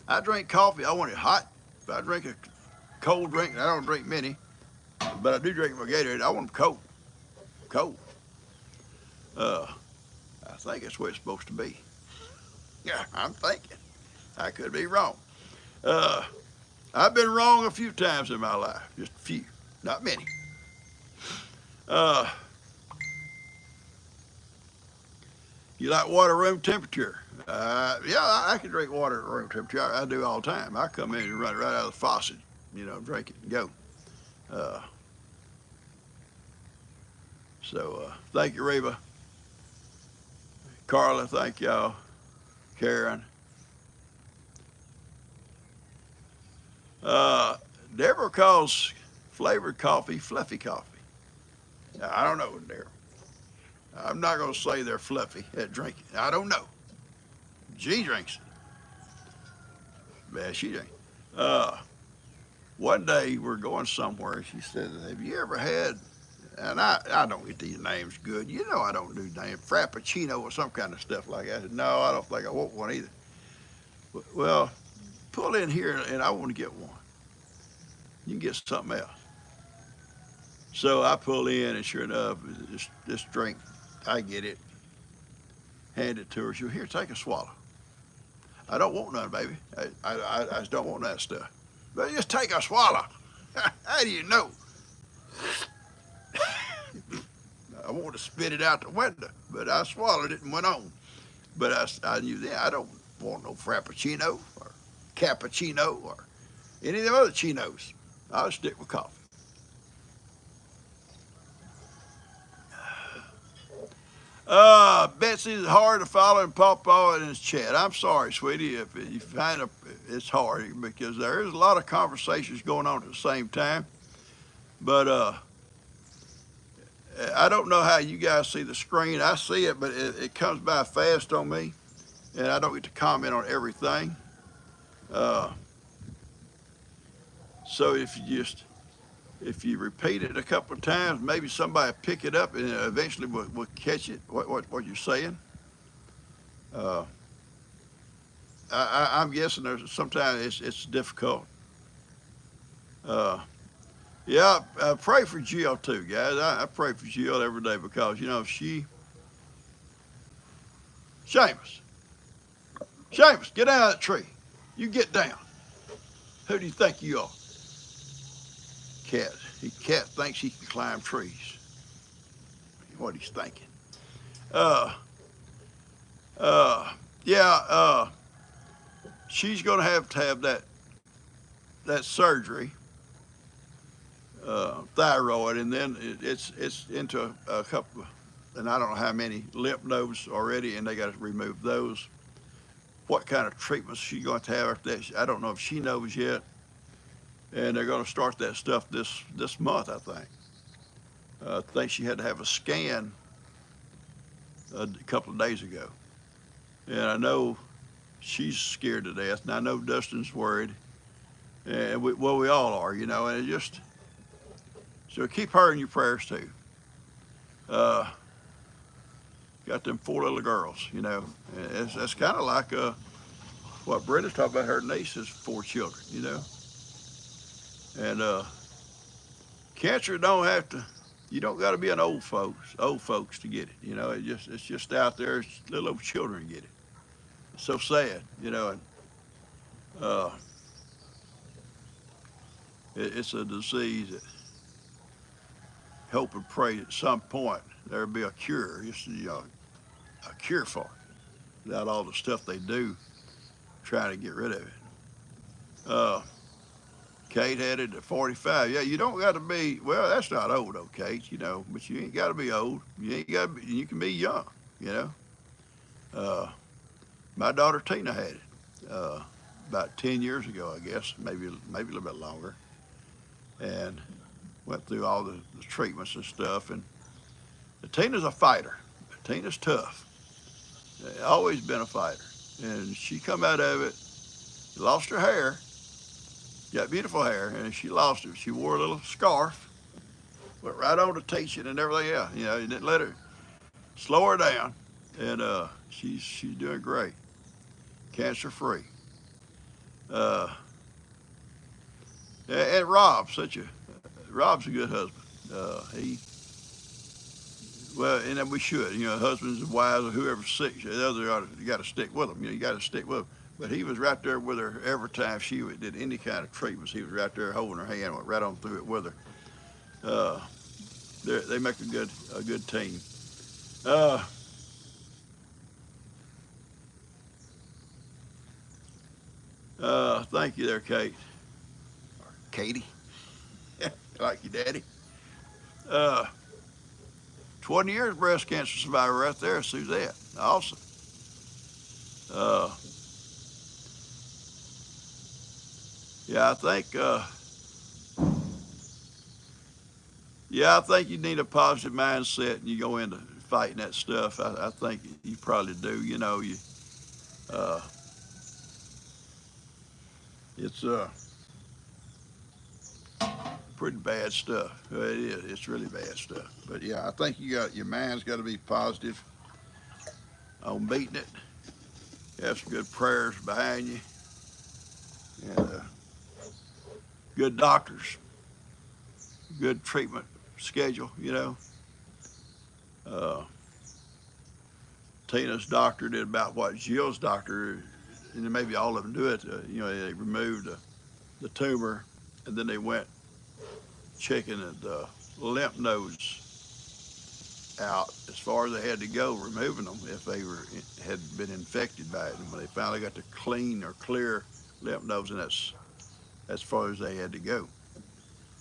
I drink coffee. I want it hot. If I drink a cold drink, and I don't drink many, but I do drink my Gatorade. I want them cold. Cold. I think that's where it's supposed to be. Yeah, I'm thinking. I could be wrong. I've been wrong a few times in my life, just a few, not many. You like water room temperature? Yeah, I can drink water at room temperature. I do all the time. I come in and run it right out of the faucet, drink it and go. Thank you, Reba. Carla, thank y'all. Karen. Deborah calls flavored coffee fluffy coffee. Now, I don't know, Deborah. I'm not going to say they're fluffy at drinking. I don't know. She drinks it. Man, she drinks. One day we're going somewhere. She said, have you ever had, and I don't get these names good. I don't do names, Frappuccino or some kind of stuff like that. I said, no, I don't think I want one either. Well, pull in here and I want to get one. You can get something else. So I pull in, and sure enough, this drink, I get it, hand it to her. She'll, here, take a swallow. I don't want none, baby. I just don't want that stuff. But just take a swallow. How do you know? I wanted to spit it out the window, but I swallowed it and went on. But I knew then I don't want no Frappuccino or Cappuccino or any of them other chinos. I'll stick with coffee. Betsy, it's hard to follow in PawPaw in his chat. I'm sorry, sweetie, if you find it's hard because there is a lot of conversations going on at the same time. But I don't know how you guys see the screen. I see it, but it comes by fast on me, and I don't get to comment on everything. Uh, so if you repeat it a couple of times, maybe somebody will pick it up and eventually will catch it. What you're saying. Uh, I'm guessing there's sometimes it's difficult. Uh, yeah, pray for Jill too, guys. I pray for Jill every day because Seamus, Seamus, get out of that tree. You get down. Who do you think you are? Cat. Cat thinks he can climb trees. What he's thinking. Uh, uh, yeah. She's gonna have to have that surgery, thyroid, and then it's into a couple, and I don't know how many lymph nodes already, and they got to remove those. What kind of treatments she's going to have after that? I don't know if she knows yet, and they're going to start that stuff this month, I think. I think she had to have a scan a couple of days ago, and I know she's scared to death, and I know Dustin's worried, and we all are, and it just so keep her in your prayers too. Uh, got them four little girls, That's kind of like what Britta's talking about. Her niece has four children, and cancer don't have to. You don't got to be an old folks to get it. It's just out there. It's little old children get it. It's so sad, and uh, it's a disease that hope and pray at some point there'll be a cure. Just a cure for it without all the stuff they do trying to get rid of it. Uh, Kate had it at 45. Yeah, you don't got to be. Well, that's not old, though, Kate. But you ain't got to be old. You ain't got. You can be young. You know. Uh, my daughter Tina had it about 10 years ago, I guess, maybe a little bit longer, and went through all the treatments and stuff. And Tina's a fighter. Tina's tough. Always been a fighter, and she come out of it. Lost her hair. Got beautiful hair, and she lost it. She wore a little scarf, went right on to teaching and everything else. You didn't let her slow her down, and she's doing great, cancer free. Uh, and Rob's a good husband. He well, and then we should, husbands and wives or whoever's sick, the other you got to stick with them. You got to stick with them. But he was right there with her every time she did any kind of treatments. He was right there holding her hand, went right on through it with her. Uh, they make a good team. Thank you there, Kate. Or Katie. Like your daddy. Uh, 20 years breast cancer survivor right there, Suzette. Awesome. Uh, yeah, I think you need a positive mindset and you go into fighting that stuff. I think you probably do. Uh, it's pretty bad stuff. It is. It's really bad stuff. But yeah, I think your mind's got to be positive on beating it. You have some good prayers behind you and good doctors, good treatment schedule. Uh, Tina's doctor did about what Jill's doctor, and maybe all of them do it. They removed the tumor, and then they went checking the lymph nodes out as far as they had to go, removing them if they had been infected by it. And when they finally got to clean or clear lymph nodes, and that's as far as they had to go.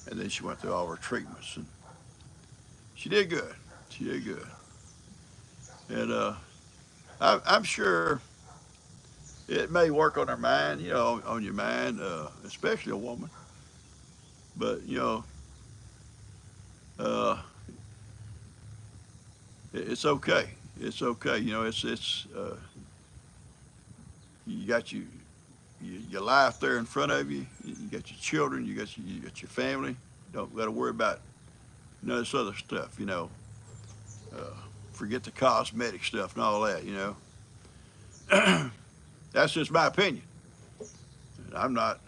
And then she went through all her treatments, and she did good. She did good. And I'm sure it may work on their mind, on your mind, especially a woman. But uh, it's okay. It's okay. It's you got your life there in front of you. You got your children. You got your family. Don't got to worry about none of this other stuff. Uh, Forget the cosmetic stuff and all that. That's just my opinion. I'm not.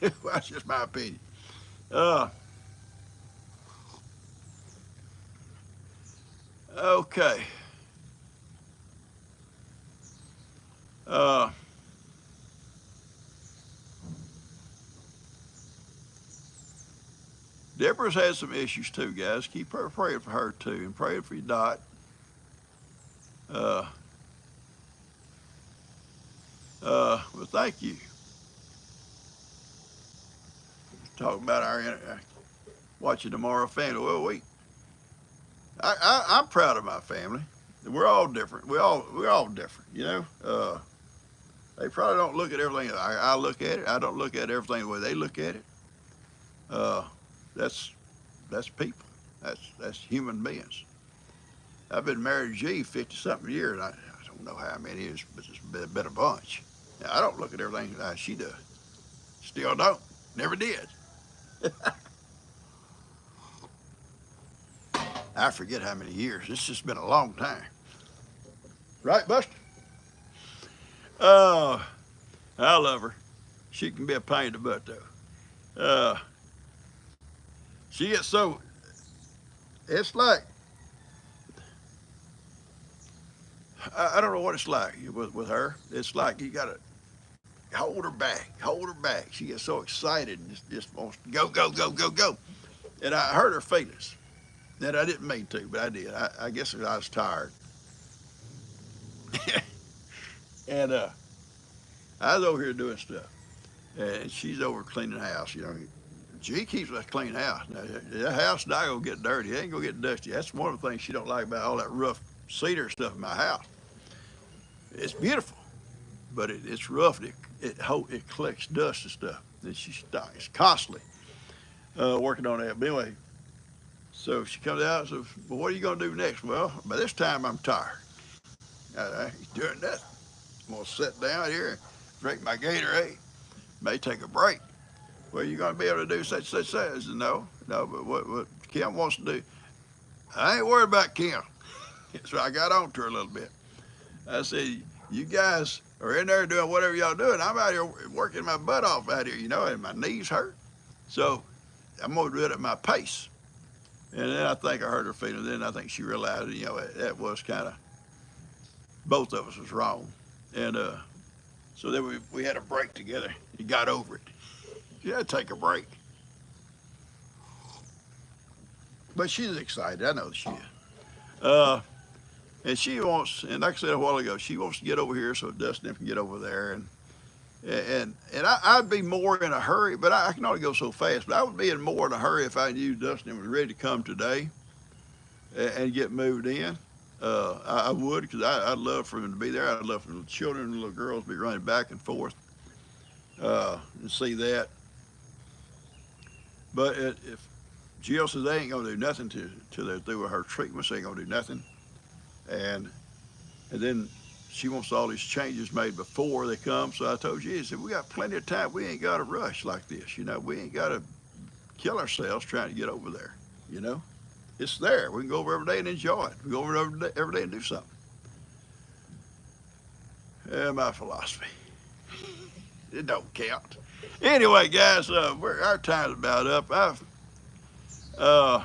That's just my opinion. Uh, okay. Uh, Deborah's had some issues too, guys. Keep her praying for her too, and praying for your Dot. Uh, well, thank you. Talking about our watching tomorrow family. Well, I'm proud of my family. We're all different. We're all different. They probably don't look at everything I look at it. I don't look at everything the way they look at it. Uh, that's that's people. That's human beings. I've been married to G 50 something years. I don't know how many years, but it's been a bunch. Now, I don't look at everything she does. Still don't. Never did. I forget how many years. It's just been a long time. Right, Buster? Oh, I love her. She can be a pain in the butt, though. She gets so. It's like I don't know what it's like with her. It's like you gotta hold her back, hold her back. She gets so excited and just wants to go, go, go, go, go. And I hurt her feelings. That I didn't mean to, but I did. I guess I was tired. And I was over here doing stuff, and she's over cleaning the house. She keeps us clean house. Now, that house not gonna get dirty. It ain't gonna get dusty. That's one of the things she don't like about all that rough cedar stuff in my house. It's beautiful, but it's rough. It collects dust and stuff. And she's constantly working on that. But anyway, so she comes out and says, "Well, what are you gonna do next?" Well, by this time I'm tired. I ain't doing nothing. I'm gonna sit down here and drink my Gatorade. May take a break. Well, you're gonna be able to do such. I said, no, no. But what Kim wants to do, I ain't worried about Kim. So I got on to her a little bit. I said, you guys are in there doing whatever y'all doing. I'm out here working my butt off out here, and my knees hurt. So I'm gonna do it at my pace. And then I think I hurt her feelings. Then I think she realized, that was kind of both of us was wrong. And so then we had a break together. He got over it. You had to take a break. But she's excited. I know she is. Uh, and she wants, and like I said a while ago, she wants to get over here so Dustin can get over there. And I'd be more in a hurry, but I can only go so fast. But I would be in more in a hurry if I knew Dustin was ready to come today and get moved in. I would, because I'd love for him to be there. I'd love for the children and little girls to be running back and forth and see that. But if Jill says they ain't gonna do nothing till they're through with her treatments, they ain't gonna do nothing, and then she wants all these changes made before they come. So I told you, I said we got plenty of time. We ain't got to rush like this. We ain't got to kill ourselves trying to get over there. You know, it's there. We can go over every day and enjoy it. We go over every day and do something. My philosophy. It don't count. Anyway, guys, our time's about up. Uh,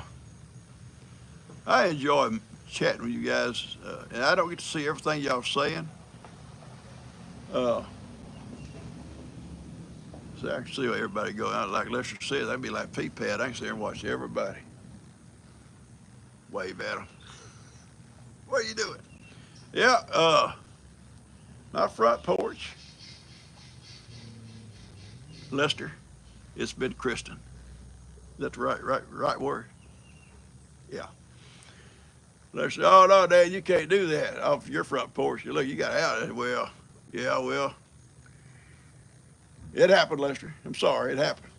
I enjoy chatting with you guys, and I don't get to see everything y'all saying. Uh, so I can see what everybody go out. Like Lester said, that'd be like P-pad. I can sit there and watch everybody wave at them. What are you doing? Yeah, my front porch, Lester. It's been Kristen. Is that the right word? Yeah. Lester, oh no, Dad, you can't do that off your front porch. Look, you got out. Well, yeah, well, it happened, Lester. I'm sorry, it happened.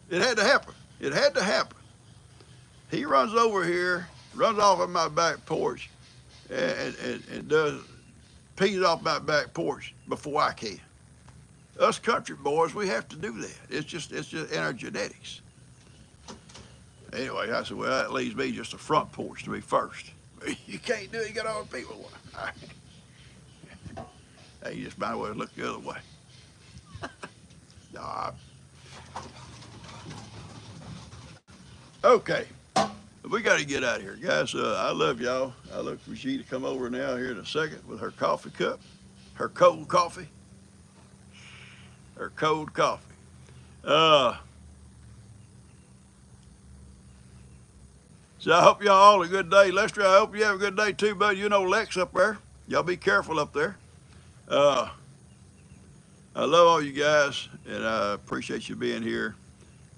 It had to happen. It had to happen. He runs over here, runs off of my back porch, and does pees off my back porch before I can. Us country boys, we have to do that. It's just in our genetics. Anyway, I said, well, that leaves me just a front porch to be first. You can't do it. You got all the people. Hey, you just might as well look the other way. No, okay. We got to get out of here, guys. I love y'all. I look for she to come over now here in a second with her coffee cup, her cold coffee, her cold coffee. Uh, so I hope y'all all a good day. Lester, I hope you have a good day too, buddy. You know Lex up there. Y'all be careful up there. Uh, I love all you guys, and I appreciate you being here.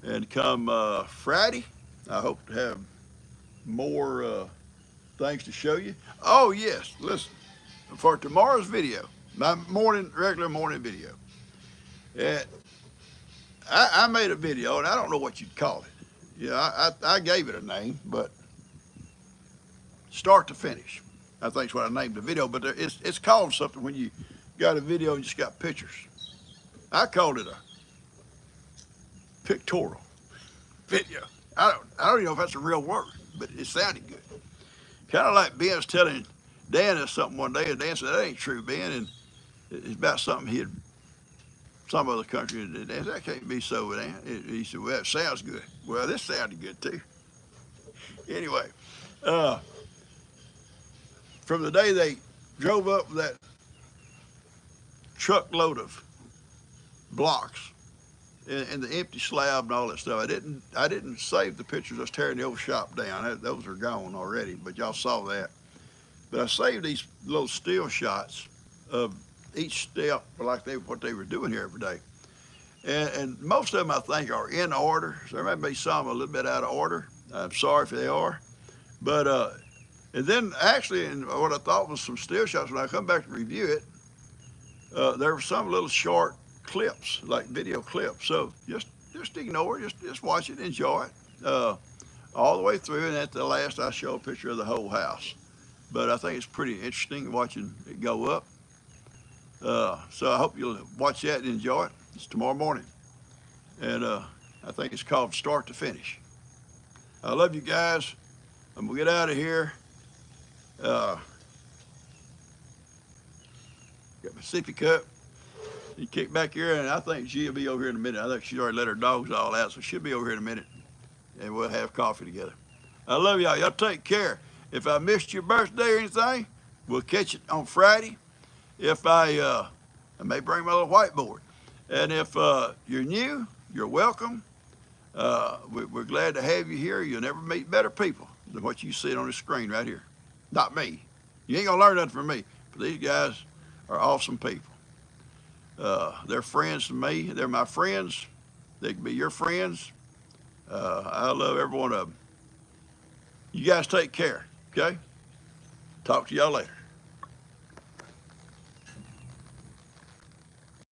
And come Friday, I hope to have more things to show you. Oh yes, listen, for tomorrow's video, my regular morning video. Yeah, I made a video, and I don't know what you'd call it. Yeah, I gave it a name, but start to finish, I think is what I named the video. But it's called something when you got a video and just got pictures. I called it a pictorial video. I don't even know if that's a real word, but it sounded good. Kind of like Ben was telling Dan this something one day, and Dan said, that ain't true, Ben, and it's about something he had, some other country, and Dan said, that can't be so, Dan. He said, well, that sounds good. Well, this sounded good, too. Anyway, uh, from the day they drove up that truckload of blocks and the empty slab and all that stuff. I didn't save the pictures of us tearing the old shop down. Those are gone already, but y'all saw that. But I saved these little still shots of each step, like what they were doing here every day. And most of them I think are in order. So there may be some a little bit out of order. I'm sorry if they are. But and then actually, and what I thought was some still shots, when I come back to review it, there were some little short clips, like video clips. So just ignore it, just watch it, enjoy it, all the way through. And at the last, I show a picture of the whole house. But I think it's pretty interesting watching it go up. So I hope you'll watch that and enjoy it. It's tomorrow morning, and I think it's called Start to Finish. I love you guys. I'm gonna get out of here. Got my sippy cup. You kick back here, and I think she'll be over here in a minute. I think she's already let her dogs all out, so she'll be over here in a minute, and we'll have coffee together. I love y'all. Y'all take care. If I missed your birthday or anything, we'll catch it on Friday. If I may bring my little whiteboard. And if you're new, you're welcome. We're glad to have you here. You'll never meet better people than what you see on the screen right here. Not me. You ain't gonna learn nothing from me. But these guys are awesome people. They're friends to me. They're my friends. They can be your friends. I love every one of them. You guys take care, okay? Talk to y'all later.